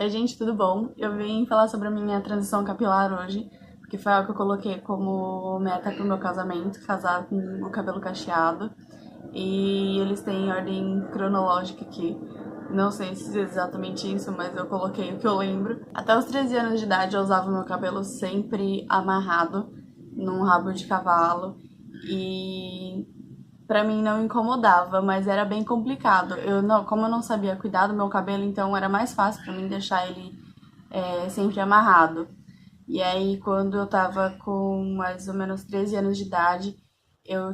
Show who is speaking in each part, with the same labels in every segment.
Speaker 1: Oi, gente, tudo bom? Eu vim falar sobre a minha transição capilar hoje, porque foi algo que eu coloquei como meta pro meu casamento, casar com o cabelo cacheado. E eles têm ordem cronológica aqui. Não sei se é exatamente isso, mas eu coloquei o que eu lembro. Até os 13 anos de idade eu usava meu cabelo sempre amarrado num rabo de cavalo. E pra mim não incomodava, mas era bem complicado. Como eu não sabia cuidar do meu cabelo, então era mais fácil pra mim deixar ele sempre amarrado. E aí, quando eu tava com mais ou menos 13 anos de idade, eu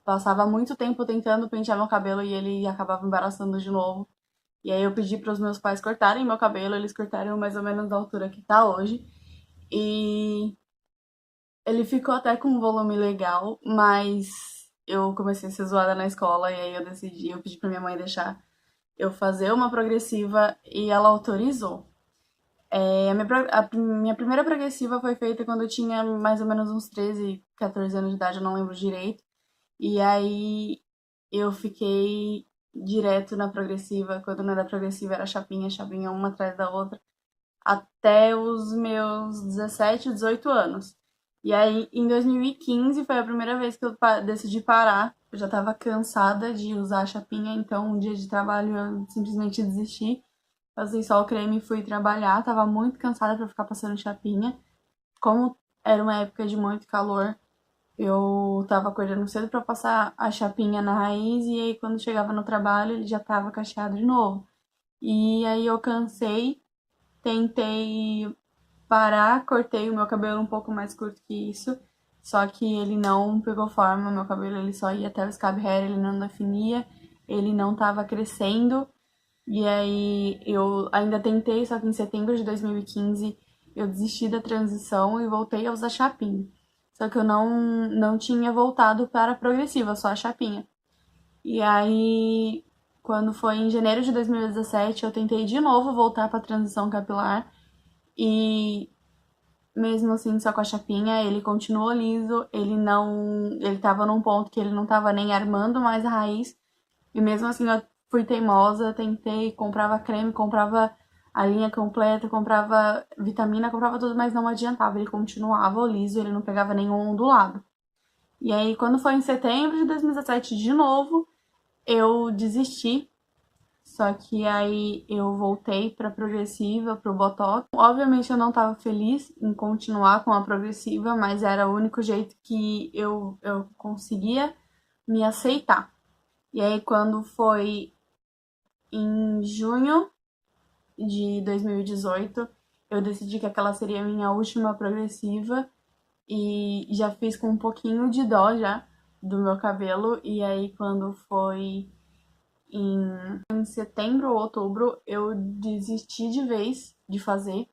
Speaker 1: passava muito tempo tentando pentear meu cabelo e ele acabava embaraçando de novo. E aí eu pedi para os meus pais cortarem meu cabelo, eles cortaram mais ou menos da altura que tá hoje. E ele ficou até com um volume legal, mas eu comecei a ser zoada na escola e aí eu pedi pra minha mãe deixar eu fazer uma progressiva e ela autorizou. A minha primeira progressiva foi feita quando eu tinha mais ou menos uns 13, 14 anos de idade, eu não lembro direito. E aí eu fiquei direto na progressiva, quando não era progressiva era chapinha, chapinha uma atrás da outra, até os meus 17, 18 anos. E aí, em 2015, foi a primeira vez que eu decidi parar. Eu já estava cansada de usar a chapinha, então um dia de trabalho eu simplesmente desisti. Passei só o creme e fui trabalhar. Tava muito cansada pra ficar passando chapinha. Como era uma época de muito calor, eu tava acordando cedo pra passar a chapinha na raiz e aí quando chegava no trabalho ele já tava cacheado de novo. E aí eu cansei, tentei parar, cortei o meu cabelo um pouco mais curto que isso, só que ele não pegou forma, meu cabelo ele só ia até o scab hair, ele não definia, ele não tava crescendo. E aí eu ainda tentei, só que em setembro de 2015 eu desisti da transição e voltei a usar chapinha. Só que eu não tinha voltado para a progressiva, só a chapinha. E aí, quando foi em janeiro de 2017, eu tentei de novo voltar para a transição capilar. E mesmo assim, só com a chapinha, ele continuou liso, ele não. Ele tava num ponto que ele não tava nem armando mais a raiz. E mesmo assim eu fui teimosa, tentei, comprava creme, comprava a linha completa, comprava vitamina, comprava tudo, mas não adiantava. Ele continuava liso, ele não pegava nenhum ondulado. E aí, quando foi em setembro de 2017 de novo, eu desisti. Só que aí eu voltei pra progressiva, pro Botox. Obviamente eu não tava feliz em continuar com a progressiva, mas era o único jeito que eu conseguia me aceitar. E aí, quando foi em junho de 2018, eu decidi que aquela seria a minha última progressiva e já fiz com um pouquinho de dó já do meu cabelo. E aí, quando foi em setembro ou outubro, eu desisti de vez de fazer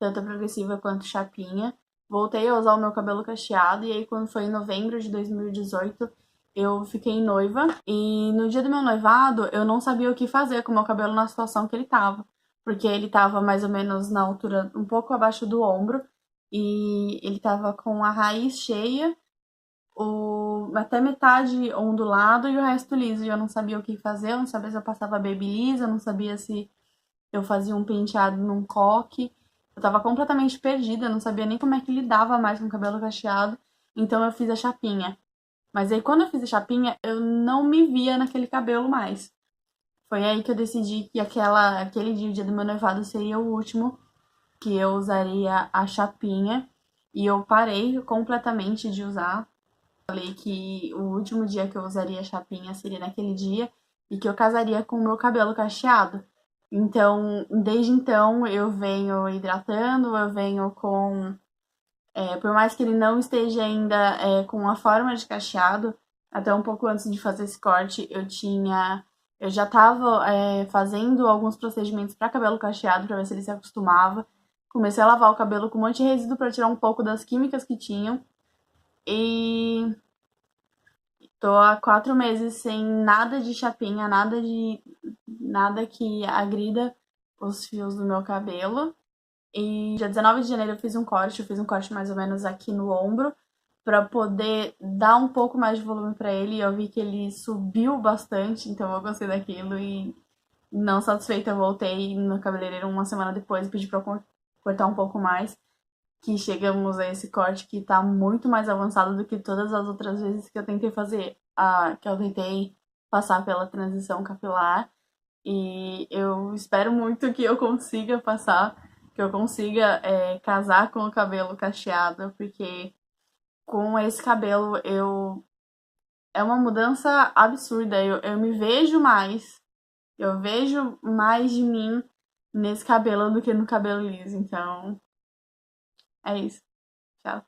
Speaker 1: tanto a progressiva quanto chapinha. Voltei a usar o meu cabelo cacheado e aí quando foi em novembro de 2018, eu fiquei noiva e no dia do meu noivado eu não sabia o que fazer com o meu cabelo na situação que ele tava, porque ele tava mais ou menos na altura um pouco abaixo do ombro e ele tava com a raiz cheia, até metade ondulado e o resto liso. E eu não sabia o que fazer, eu não sabia se eu passava babyliss, eu não sabia se eu fazia um penteado num coque. Eu tava completamente perdida, não sabia nem como é que lidava mais com o cabelo cacheado. Então eu fiz a chapinha. Mas aí quando eu fiz a chapinha, eu não me via naquele cabelo mais. Foi aí que eu decidi que aquele dia, o dia do meu noivado, seria o último que eu usaria a chapinha. E eu parei completamente de usar. Falei que o último dia que eu usaria a chapinha seria naquele dia e que eu casaria com o meu cabelo cacheado. Então, desde então, eu venho hidratando, eu venho com. Por mais que ele não esteja ainda com a forma de cacheado, até um pouco antes de fazer esse corte, eu já estava fazendo alguns procedimentos para cabelo cacheado para ver se ele se acostumava. Comecei a lavar o cabelo com um monte de resíduo para tirar um pouco das químicas que tinham. E tô há 4 meses sem nada de chapinha, nada que agrida os fios do meu cabelo. E dia 19 de janeiro eu fiz um corte mais ou menos aqui no ombro, pra poder dar um pouco mais de volume pra ele. E eu vi que ele subiu bastante, então eu gostei daquilo e Não satisfeita, eu voltei no cabeleireiro uma semana depois e pedi pra cortar um pouco mais. Que chegamos a esse corte que tá muito mais avançado do que todas as outras vezes que eu tentei fazer. Que eu tentei passar pela transição capilar. E eu espero muito que eu consiga passar, que eu consiga casar com o cabelo cacheado, porque com esse cabelo eu é uma mudança absurda. Eu me vejo mais, eu vejo mais de mim nesse cabelo do que no cabelo liso. Então, é isso. Tchau.